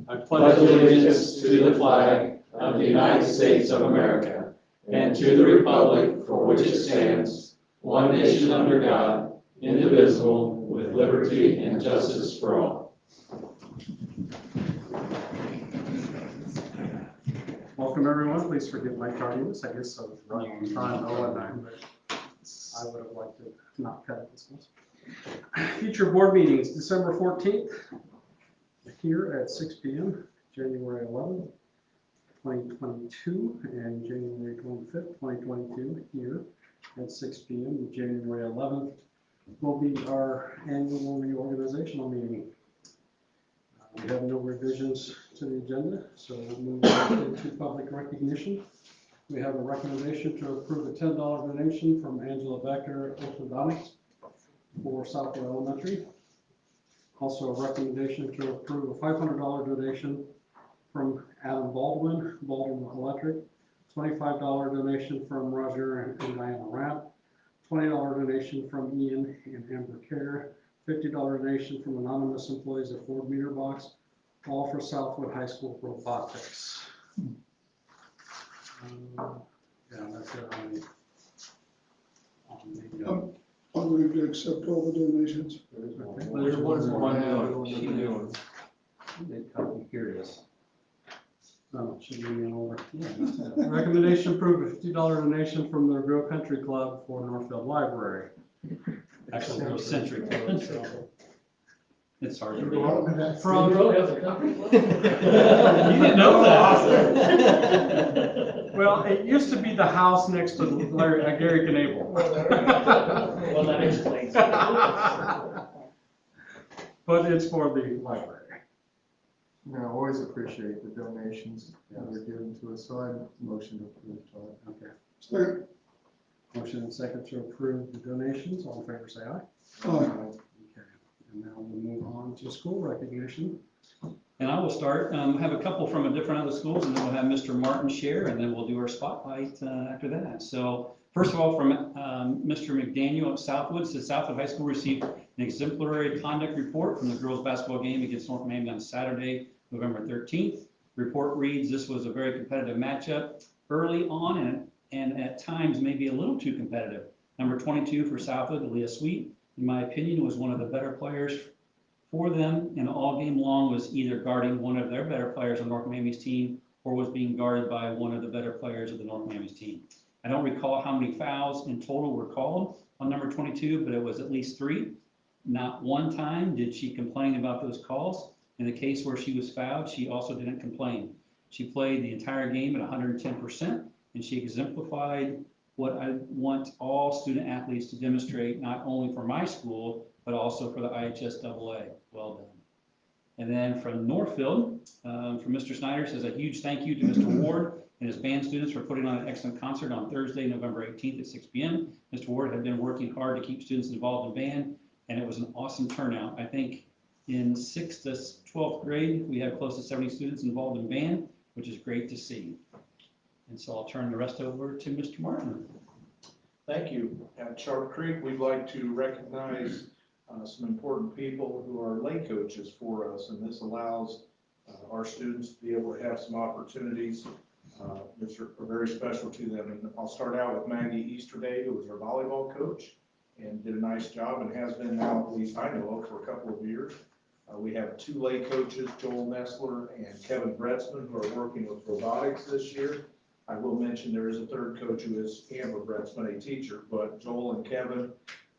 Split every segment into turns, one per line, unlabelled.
I pledge allegiance to the flag of the United States of America and to the republic for which it stands, one nation under God, indivisible, with liberty and justice for all.
Welcome everyone. Please forgive my tardiness. I guess I was right on time, but I would have liked to not cut it this much. Future board meetings, December 14th, here at 6 p.m., January 11th, 2022, and January 25th, 2022, here at 6 p.m. January 11th will be our annual reorganizational meeting. We have no revisions to the agenda, so we'll move on into public recognition. We have a recommendation to approve a $10 donation from Angela Becker Orthodontics for Southwood Elementary. Also a recommendation to approve a $500 donation from Adam Baldwin Electric, $25 donation from Roger and Diana Rapp, $20 donation from Ian and Amber Care, $50 donation from anonymous employees at Ford Meter Box, all for Southwood High School robotics. Yeah, that's it on the
I move to accept all the donations.
There's one she knew.
Here it is. No, it should be in order. Yeah. Recommendation approved a $50 donation from the Real Country Club for Northfield Library.
Actually, Real Century Club.
It's hard to
read.
From
really has a country club? You didn't know that.
Well, it used to be the house next to Gary Knable.
Well, that explains it.
But it's for the library.
No, I always appreciate the donations that are given to us, so I motion to approve, Todd.
Okay.
Second.
Motion and second to approve the donations. All in favor, say aye.
Aye.
Okay. And now we'll move on to school recognition.
And I will start, have a couple from a different other schools, and then we'll have Mr. Martin share, and then we'll do our spotlight after that. So first of all, from Mr. McDaniel at Southwood, says Southwood High School received an exemplary conduct report from the girls basketball game against North Miami on Saturday, November 13th. Report reads, this was a very competitive matchup early on, and at times maybe a little too competitive. Number 22 for Southwood, Leah Sweet, in my opinion, was one of the better players for them, and all game long was either guarding one of their better players on North Miami's team or was being guarded by one of the better players of the North Miami's team. I don't recall how many fouls in total were called on number 22, but it was at least 3. Not one time did she complain about those calls. In the case where she was fouled, she also didn't complain. She played the entire game at 110%, and she exemplified what I want all student athletes to demonstrate, not only for my school, but also for the IHSAA. Well done. And then from Northfield, from Mr. Snyder, says a huge thank you to Mr. Ward and his band students for putting on an excellent concert on Thursday, November 18th at 6 p.m. Mr. Ward had been working hard to keep students involved in band, and it was an awesome turnout. I think in 6th to 12th grade, we have close to 70 students involved in band, which is great to see. And so I'll turn the rest over to Mr. Martin.
Thank you. At Sharp Creek, we'd like to recognize some important people who are lay coaches for us, and this allows our students to be able to have some opportunities that are very special to them. And I'll start out with Maggie Easterday, who was our volleyball coach and did a nice job and has been now, at least I know of, for a couple of years. We have 2 lay coaches, Joel Nestler and Kevin Bretzman, who are working with robotics this year. I will mention there is a 3rd coach who is Amber Bretzman, a teacher, but Joel and Kevin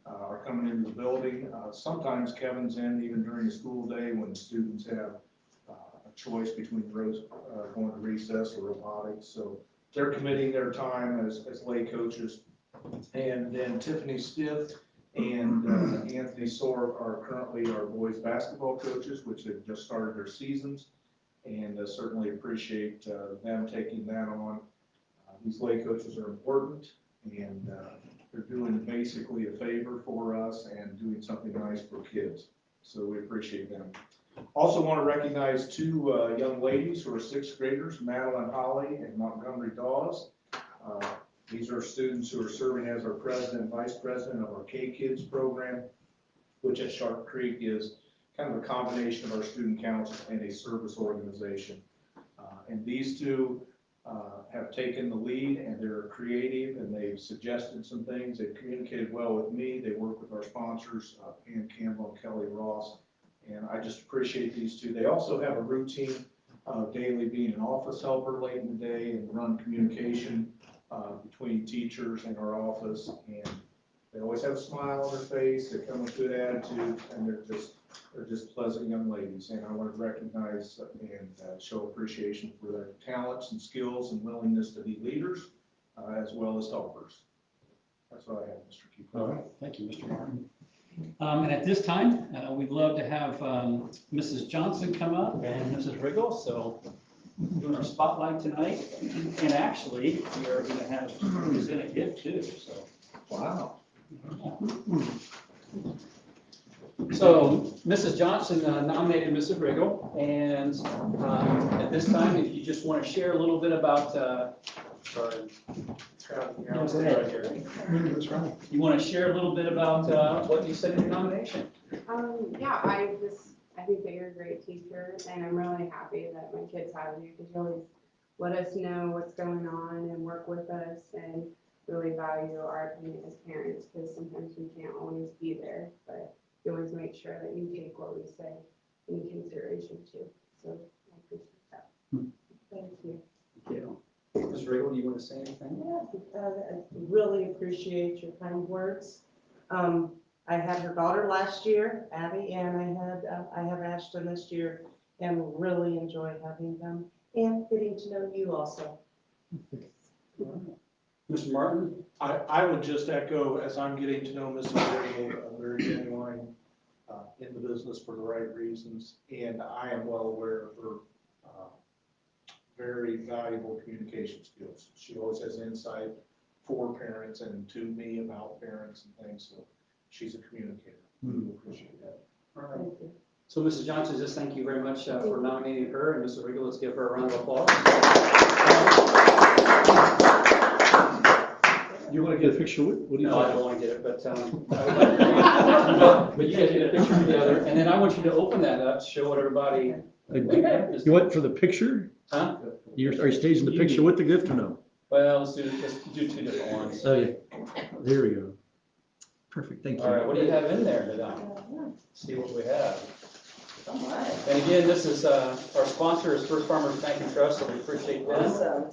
are coming into the building. Sometimes Kevin's in even during the school day when students have a choice between going to recess or robotics. So they're committing their time as lay coaches. And then Tiffany Stiff and Anthony Sorb are currently our boys basketball coaches, which have just started their seasons, and certainly appreciate them taking that on. These lay coaches are important, and they're doing basically a favor for us and doing something nice for kids. So we appreciate them. Also want to recognize 2 young ladies who are 6th graders, Madeline Holly and Montgomery Dawes. These are students who are serving as our president and vice president of our K-Kids program, which at Sharp Creek is kind of a combination of our student council and a service organization. And these two have taken the lead, and they're creative, and they've suggested some things. They've communicated well with me. They work with our sponsors, Pam Campbell and Kelly Ross, and I just appreciate these two. They also have a routine of daily being an office helper late in the day and run communication between teachers and our office, and they always have a smile on their face. They come with good attitude, and they're just pleasant young ladies. And I want to recognize and show appreciation for their talents and skills and willingness to be leaders as well as helpers. That's what I have, Mr. Keeper.
All right, thank you, Mr. Martin.
And at this time, we'd love to have Mrs. Johnson come up and Mrs. Riggle. So doing our spotlight tonight. And actually, we are going to have who's going to give too. So
Wow.
So Mrs. Johnson nominated Mrs. Riggle, and at this time, if you just want to share a little bit about, sorry.
That's right.
You want to share a little bit about what you said in your nomination?
Yeah, I think that you're a great teacher, and I'm really happy that my kids have you, because you always let us know what's going on and work with us, and really value our opinion as parents, because sometimes we can't always be there, but you always make sure that you take what we say into consideration too. So I appreciate that. Thank you.
Thank you. Ms. Riggle, do you want to say anything?
Yeah, I really appreciate your kind words. I had her daughter last year, Abby, and I have Ashton this year, and really enjoy having them and getting to know you also.
Mr. Martin?
I would just echo, as I'm getting to know Mrs. Riggle, a very genuine, in the business for the right reasons, and I am well aware of her very valuable communication skills. She always has insight for parents and to me about parents and things, so she's a communicator. We appreciate that.
All right. So Mrs. Johnson, just thank you very much for nominating her, and Mrs. Riggle, let's give her a round of applause.
You want to get a picture? What do you
No, I
think?
don't want to get it, but, but you guys get a picture together, and then I want you to open that up, show what everybody.
You went for the picture?
Huh?
Are you staging the picture with the gift or no?
Well, let's do two different ones.
Oh, yeah. There we go. Perfect, thank
All right,
you.
what do you have in there tonight? See what we have. And again, this is, our sponsor is First Farmers Bank and Trust, so we appreciate them.
Awesome.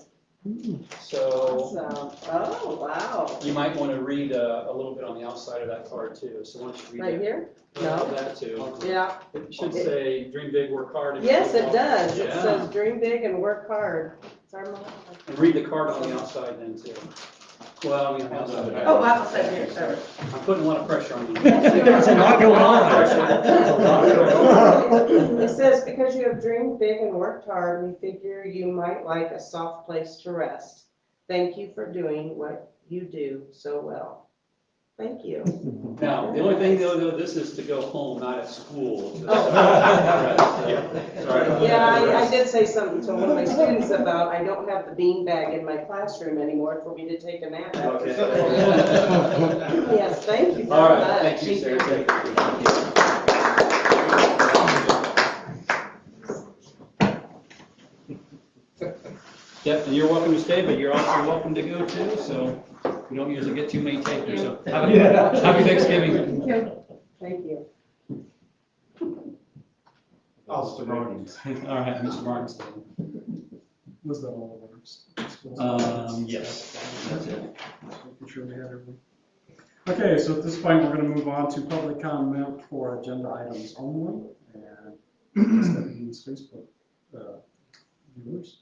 So
Awesome. Oh, wow.
you might want to read a little bit on the outside of that card too. So why don't you read
Right
that?
here?
No,
No?
that too.
Yeah.
It should say dream big, work hard. and
Yes,
keep
it does.
walking.
It
Yeah.
says dream big and work hard. It's our motto.
And read the card on the outside then too. Well, I mean, outside.
Oh, wow, it's right here, sorry.
I'm putting a lot of pressure on you.
There's a lot going on.
It says, because you have dreamed big and worked hard, we figure you might like a soft place to rest. Thank you for doing what you do so well. Thank you.
Now, the only thing though, this is to go home, not at school.
Yeah, I did say something to one of my students about, I don't have the bean bag in my classroom anymore for me to take a nap after
Okay.
school. Yes, thank you very much.
All right, thank you, Sarah. Thank you. Yep, and you're welcome to stay, but you're also welcome to go too, so we don't usually get too many takers, so happy Thanksgiving.
Thank you.
Mr. Martin.
All right, Mr. Martin.
Was that all of ours?
Yes, that's it.
Making sure we had everything. Okay, so at this point, we're going to move on to public comment for agenda items only, and that means Facebook viewers.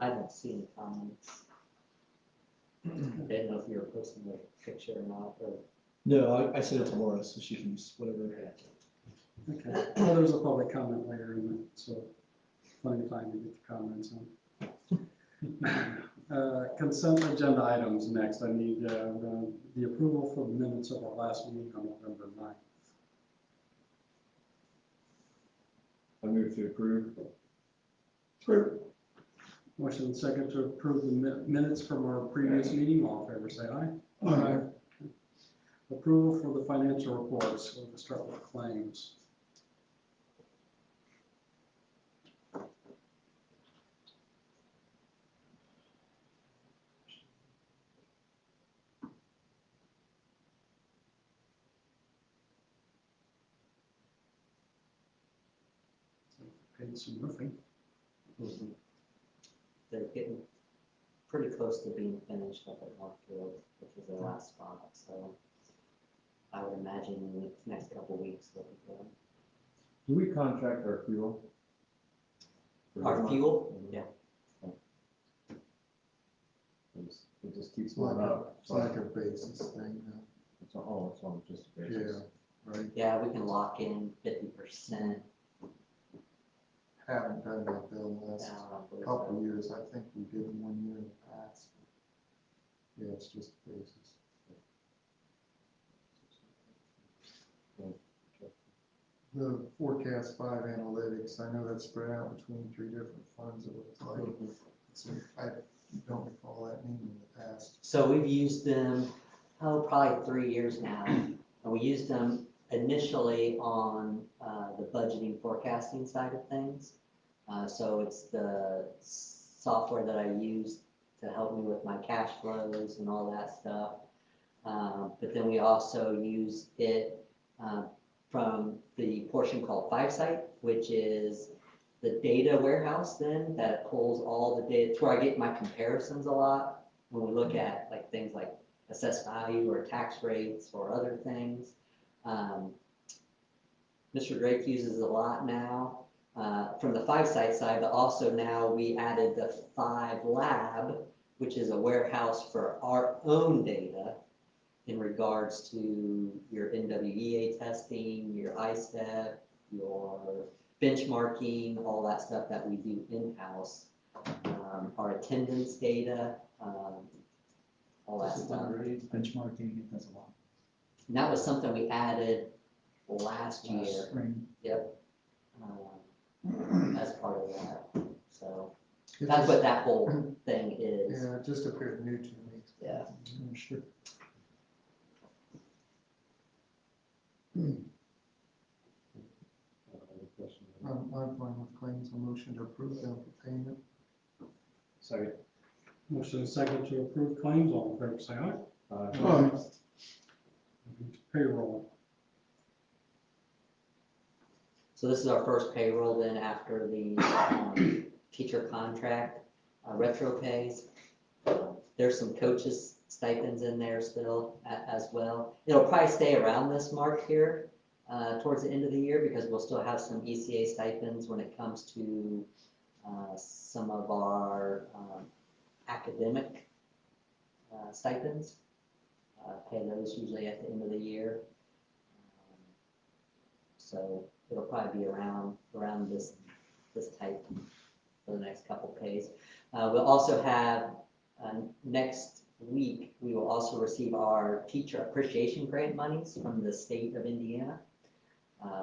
I don't see any comments. I didn't know if you were posting a picture or not, or.
No, I sent it to Laura, so she can use whatever.
Okay, well, there's a public comment later in it, so plenty of time to get the comments on. Consent agenda items next. I need the approval for the minutes of our last meeting on November 9th.
I move to approve.
Motion and second to approve the minutes from our previous meeting. All in favor, say aye. Aye. Approval for the financial reports. We'll start with claims. Paid some roofing.
They're getting pretty close to being finished up at Northfield, which is their last spot, so I would imagine in the next couple weeks they'll be done.
Do we contract our fuel?
Our fuel? Yeah.
It just keeps
It's like
going
a,
up.
it's like a basis thing now.
It's on just a
Yeah,
basis.
right.
Yeah, we can lock in 50%.
Haven't done that bill the last couple of years. I think we did 1 year in the past. Yeah, it's just a basis. The forecast 5 analytics, I know that's spread out between 3 different funds, it looks like. So I don't recall that name in the past.
So we've used them, probably 3 years now. And we used them initially on the budgeting forecasting side of things. So it's the software that I use to help me with my cash flows and all that stuff. But then we also use it from the portion called FiveSite, which is the data warehouse then that pulls all the data. It's where I get my comparisons a lot when we look at like things like assessed value or tax rates or other things. Mr. Drake uses it a lot now from the FiveSite side, but also now we added the Five Lab, which is a warehouse for our own data in regards to your NWEA testing, your ISTEP, your benchmarking, all that stuff that we do in-house, our attendance data, all that stuff.
Benchmarking, it does a lot.
And that was something we added last year.
Spring.
Yep. As part of that. So
It
that's
just-
what that whole thing is.
Yeah, it just appeared new to me.
Yeah.
Sure.
I'm fine with claims, a motion to approve them for payment.
Second.
Motion and second to approve claims. All in favor, say aye.
Aye.
Payroll.
So this is our first payroll then after the teacher contract retro pays. There's some coaches stipends in there still as well. It'll probably stay around this mark here towards the end of the year because we'll still have some ECA stipends when it comes to some of our academic stipends. Pay those usually at the end of the year. So it'll probably be around this type for the next couple pays. We'll also have next week, we will also receive our teacher appreciation grant monies from the state of Indiana,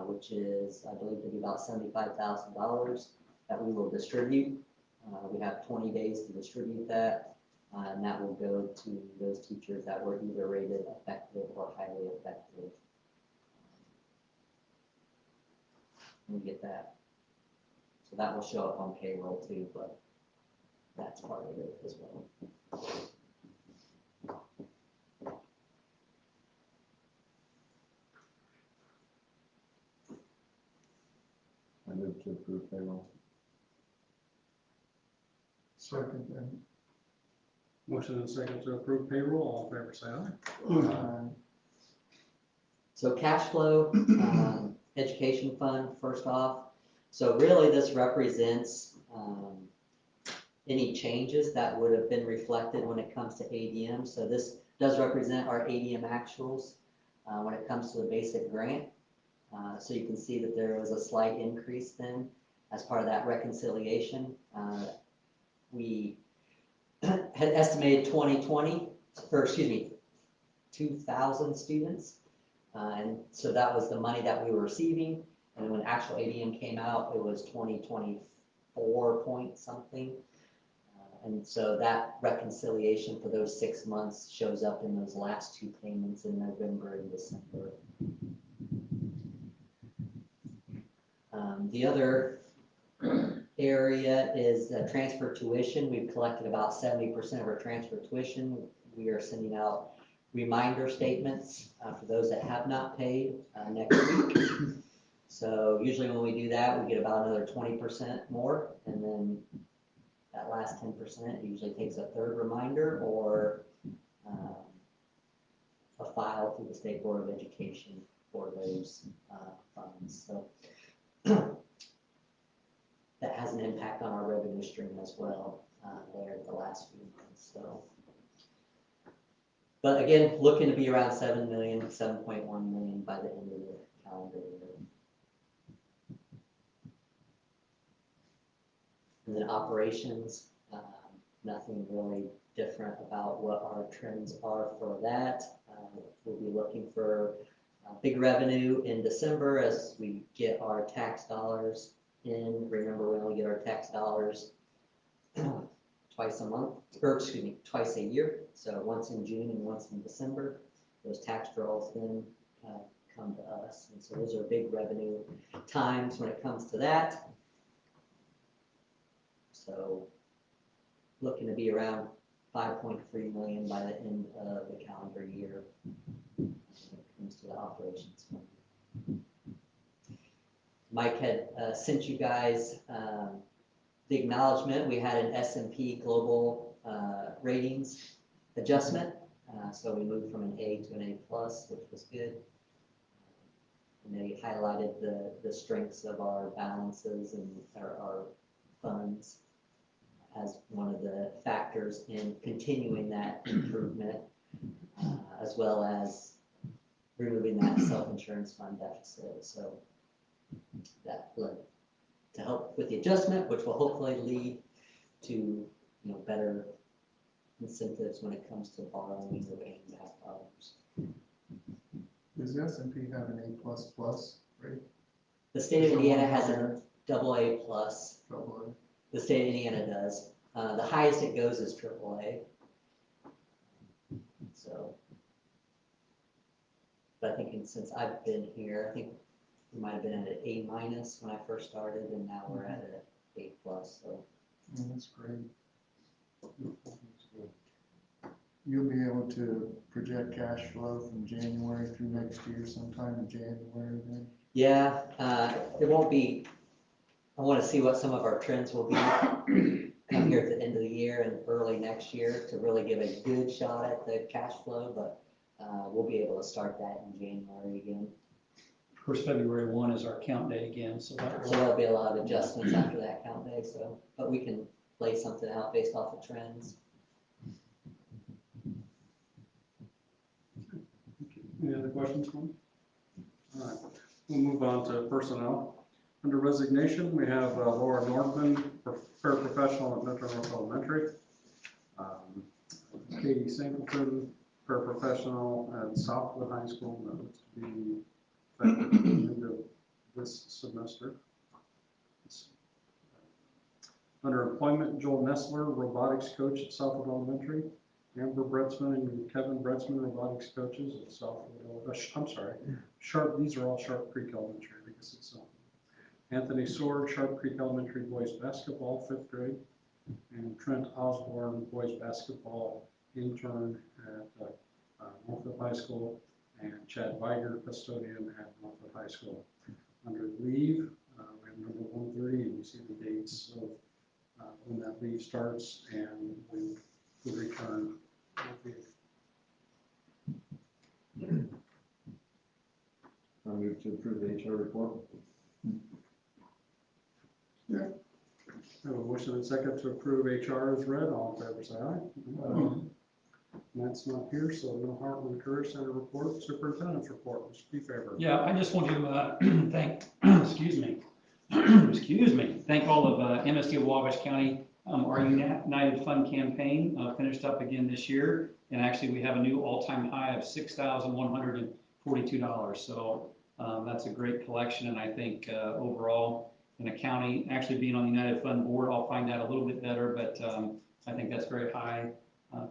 which is, I believe, to be about $75,000 that we will distribute. We have 20 days to distribute that, and that will go to those teachers that were either rated effective or highly effective. We get that. So that will show up on payroll too, but that's part of it as well.
I move to approve payroll.
Second, then.
Motion and second to approve payroll. All in favor, say aye.
So cash flow, education fund, first off. So really this represents any changes that would have been reflected when it comes to ADM. So this does represent our ADM actuals when it comes to the basic grant. So you can see that there was a slight increase then as part of that reconciliation. We had estimated 2,000 students. And so that was the money that we were receiving. And when actual ADM came out, it was 2024 point something. And so that reconciliation for those 6 months shows up in those last two payments in November and December. The other area is transfer tuition. We've collected about 70% of our transfer tuition. We are sending out reminder statements for those that have not paid next week. So usually when we do that, we get about another 20% more, and then that last 10% usually takes a third reminder or a file through the State Board of Education for those funds. So that has an impact on our revenue stream as well there the last few months. So, but again, looking to be around 7 million, 7.1 million by the end of the calendar year. And then operations, nothing really different about what our trends are for that. We'll be looking for big revenue in December as we get our tax dollars in. Remember, we only get our tax dollars twice a month, or excuse me, twice a year. So once in June and once in December. Those tax rolls then come to us. And so those are big revenue times when it comes to that. So looking to be around 5.3 million by the end of the calendar year when it comes to the operations fund. Mike had sent you guys the acknowledgement. We had an S&P Global ratings adjustment. So we moved from an A to an A+, which was good. And they highlighted the strengths of our balances and our funds as one of the factors in continuing that improvement, as well as removing that self-insurance fund deficit. So that led to help with the adjustment, which will hopefully lead to better incentives when it comes to borrowing or paying back dollars.
Does the S&P have an A++, right?
The state of Indiana has a AA+.
Double A.
The state of Indiana does. The highest it goes is AAA. So, but I think since I've been here, I think we might have been at an A- when I first started, and now we're at an A+. So
That's great. You'll be able to project cash flow from January through next year, sometime in January then?
yeah, it won't be. I want to see what some of our trends will be come here at the end of the year and early next year to really give a good shot at the cash flow, but we'll be able to start that in January again.
Of course, February 1 is our count day again, so that
So
will,
there'll be a lot of adjustments after that count day, so, but we can lay something out based off of trends.
Any other questions from you? All right, we'll move on to personnel. Under resignation, we have Laura Nordman, paraprofessional at Metro North Elementary. Katie Singleton, paraprofessional at Southwood High School, that looks to be effective at the end of this semester. Under employment, Joel Nestler, robotics coach at Southwood Elementary. Amber Bretzman and Kevin Bretzman, robotics coaches at Southwood. I'm sorry, Sharp. These are all Sharp Creek Elementary. I guess it's Southwood. Anthony Sword, Sharp Creek Elementary boys basketball, 5th grade, and Trent Osborne, boys basketball intern at Northwood High School, and Chad Weiger, custodian at Northwood High School. Under leave, we have number 130, and you see the dates of when that leave starts and when the return will be.
I move to approve the HR report.
Yeah. I have a motion and second to approve HR as read. All in favor, say aye. Matt's not here, so no Heartland Career Center report. Superintendent's report, Mr. Kefever.
yeah, I just want to thank, excuse me, thank all of MSD of Wabash County. Our United Fund campaign finished up again this year, and actually we have a new all-time high of $6,142. So that's a great collection, and I think overall in a county, actually being on the United Fund board, I'll find out a little bit better, but I think that's very high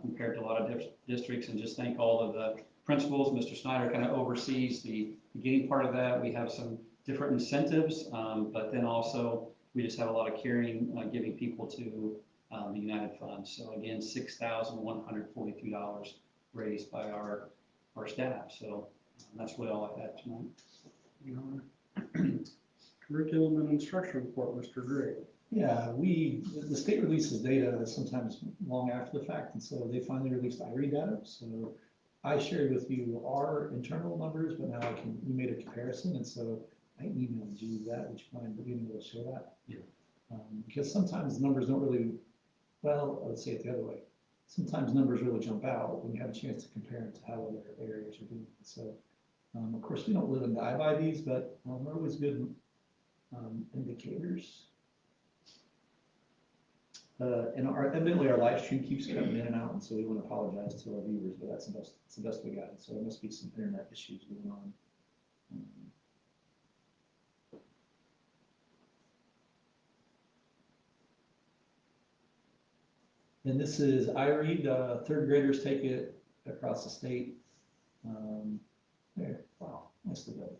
compared to a lot of districts, and just thank all of the principals. Mr. Snyder kind of oversees the beginning part of that. We have some different incentives, but then also we just have a lot of caring, giving people to the United Fund. So again, $6,142 raised by our staff. So that's really all I have tonight.
Curriculum and instruction report, Mr. Gray.
Yeah, the state releases data sometimes long after the fact, and so they finally released IRE data. So I shared with you our internal numbers, but now we made a comparison, and so I emailed you that. Would you mind being able to show that?
Yeah.
Because sometimes numbers don't really, well, I would say it the other way. Sometimes numbers really jump out when you have a chance to compare them to how other areas are doing. So, of course, we don't live and die by these, but they're always good indicators. And evidently our live stream keeps coming in and out, and so we want to apologize to our viewers, but that's the best we got. So there must be some internet issues going on. And this is IRE, third graders take it across the state. There, wow, nice to go.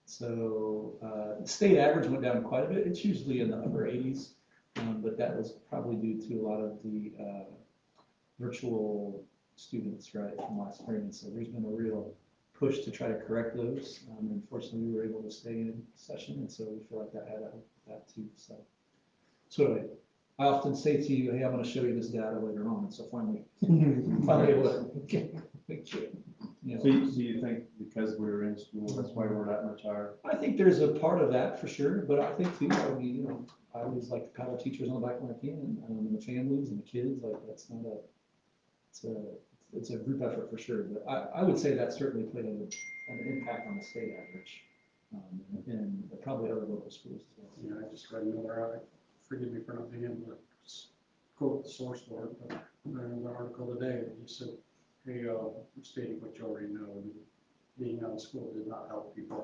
So the state average went down quite a bit. It's usually in the upper 80s, but that was probably due to a lot of the virtual students, right, from last spring. And so there's been a real push to try to correct those. Unfortunately, we were able to stay in session, and so we feel like that had a that too. So anyway, I often say to you, hey, I'm going to show you this data later on, and so finally able to make sure. You know.
So you think because we're in school, that's why we're that much higher?
I think there's a part of that for sure, but I think too, I mean, I always like to pat our teachers on the back when I can, and the families and the kids. Like that's not it's a group effort for sure. But I would say that certainly played an impact on the state average, and probably other local schools as well.
Yeah, I just read another, forgive me for not being able to quote the source for it, but I read an article today that he said, hey, stating what you already know, being out of school did not help people.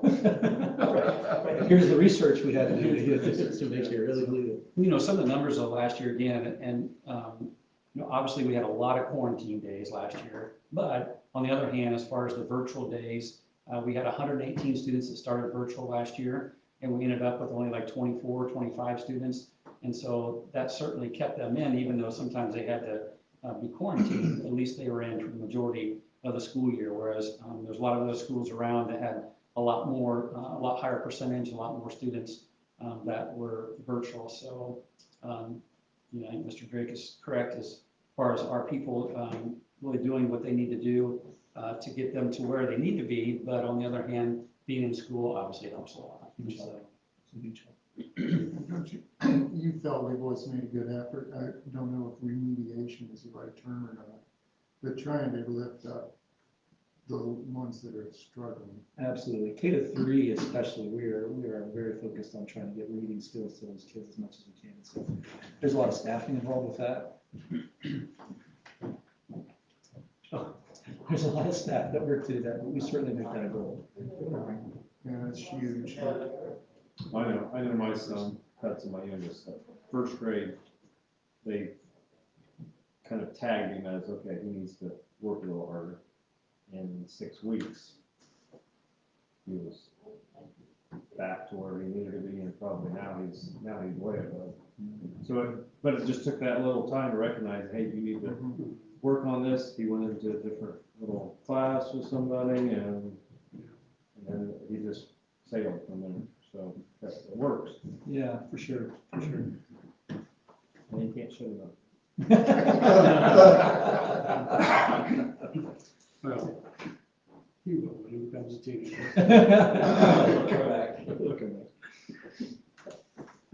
Here's the research we had to do to make you really believe it.
Some of the numbers of last year again, and obviously we had a lot of quarantine days last year, but on the other hand, as far as the virtual days, we had 118 students that started virtual last year, and we ended up with only like 24, 25 students. And so that certainly kept them in, even though sometimes they had to be quarantined. At least they were in for the majority of the school year, whereas there's a lot of those schools around that had a lot higher percentage, a lot more students that were virtual. So, I think Mr. Drake is correct as far as our people really doing what they need to do to get them to where they need to be. But on the other hand, being in school obviously helps a lot. So, it's a huge help.
Don't you felt we've always made a good effort. I don't know if remediation is the right term or not, but trying to lift up the ones that are struggling.
Absolutely. K-3 especially, we are very focused on trying to get reading skills to those kids as much as we can. So there's a lot of staffing involved with that. There's a lot of staff that work to that, but we certainly make that a goal.
Yeah, that's huge.
I know my son, that's my youngest, first grade, they kind of tagged him as, okay, he needs to work a little harder. In 6 weeks, he was back to where he needed to be, and probably now he's way above. So, but it just took that little time to recognize, hey, you need to work on this. He went into a different little class with somebody, and then he just sailed from there. So it works.
Yeah, for sure, for sure.
And you can't shut it up.
Well, you will when he becomes a teenager.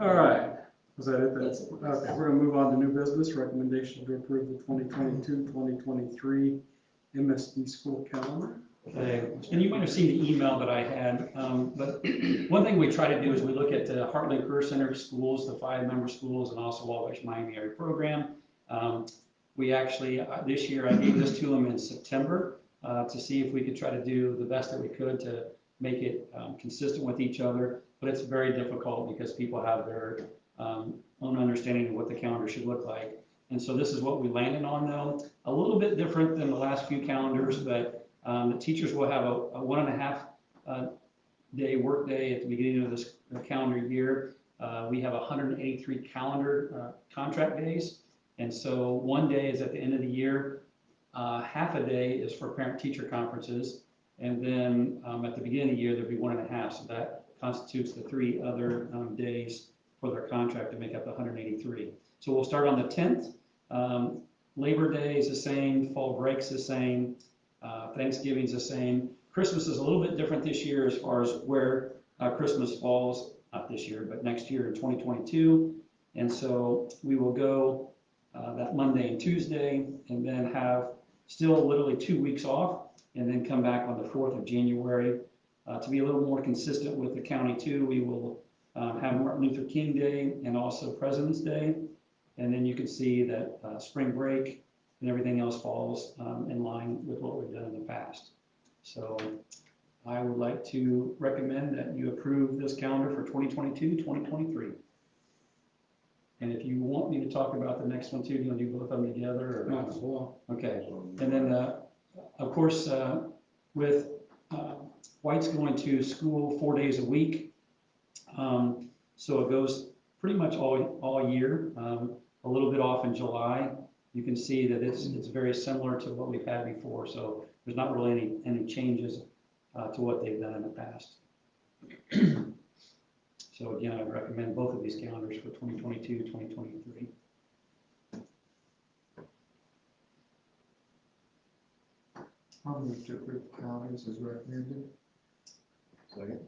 All right, was that it?
That's it.
Okay, we're gonna move on to new business, recommendation to approve the 2022-2023 MSD school calendar.
Okay, and you might have seen the email that I had, but one thing we try to do is we look at the Heartland Career Center schools, the 5-member schools, and also Wabash Miami area program. We actually, this year, I gave this to them in September to see if we could try to do the best that we could to make it consistent with each other, but it's very difficult because people have their own understanding of what the calendar should look like. And so this is what we landed on though, a little bit different than the last few calendars, but the teachers will have a 1.5 day work day at the beginning of this calendar year. We have 183 calendar contract days. And so one day is at the end of the year. Half a day is for parent-teacher conferences. And then at the beginning of the year, there'll be 1.5. So that constitutes the 3 other days for their contract to make up the 183. So we'll start on the 10th. Labor Day is the same, fall break's the same, Thanksgiving's the same. Christmas is a little bit different this year as far as where Christmas falls, not this year, but next year in 2022. And so we will go that Monday and Tuesday, and then have still literally 2 weeks off, and then come back on the 4th of January. To be a little more consistent with the county too, we will have Martin Luther King Day and also President's Day. And then you can see that spring break and everything else falls in line with what we've done in the past. So I would like to recommend that you approve this calendar for 2022, 2023. And if you want me to talk about the next one too, do you want to do both of them together? Or?
Might as well.
Okay. And then, of course, with White's going to school 4 days a week. So it goes pretty much all year, a little bit off in July. You can see that it's very similar to what we've had before. So there's not really any changes to what they've done in the past. So again, I recommend both of these calendars for 2022, 2023.
I'll move to approve the calendars as recommended.
Second.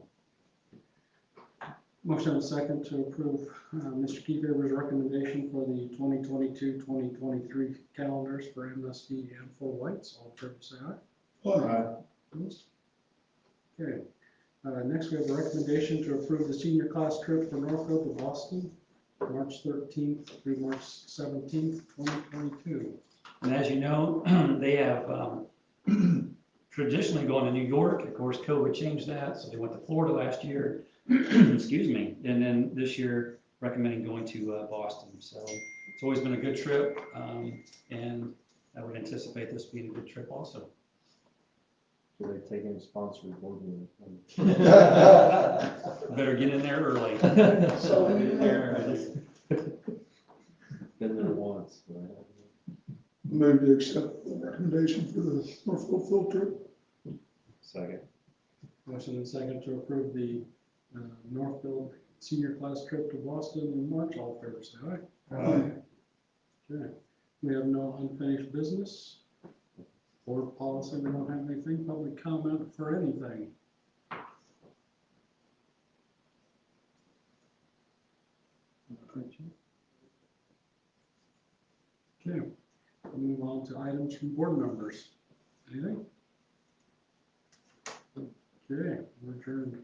Motion and second to approve Mr. Keyfaber's recommendation for the 2022-2023 calendars for MSD and for Whites. All in favor, say aye. Opposed? Okay. Next, we have a recommendation to approve the senior class trip for Norfolk to Boston, March 13th through March 17th, 2022.
And as you know, they have traditionally gone to New York. Of course, COVID changed that, so they went to Florida last year. Excuse me. And then this year, recommending going to Boston. So it's always been a good trip, and I would anticipate this being a good trip also.
So they take in sponsored board meeting.
Better get in there early.
So get in there early. Been there once. But
Move to accept the recommendation for the Norfolk field trip.
second.
Motion and second to approve the Northfield senior class trip to Boston in March. All in favor, say aye. Okay. We have no unfinished business. Board policy, we don't have anything. Public comment for anything. Okay. We'll move on to items from board members. Anything? Okay, we're adjourned.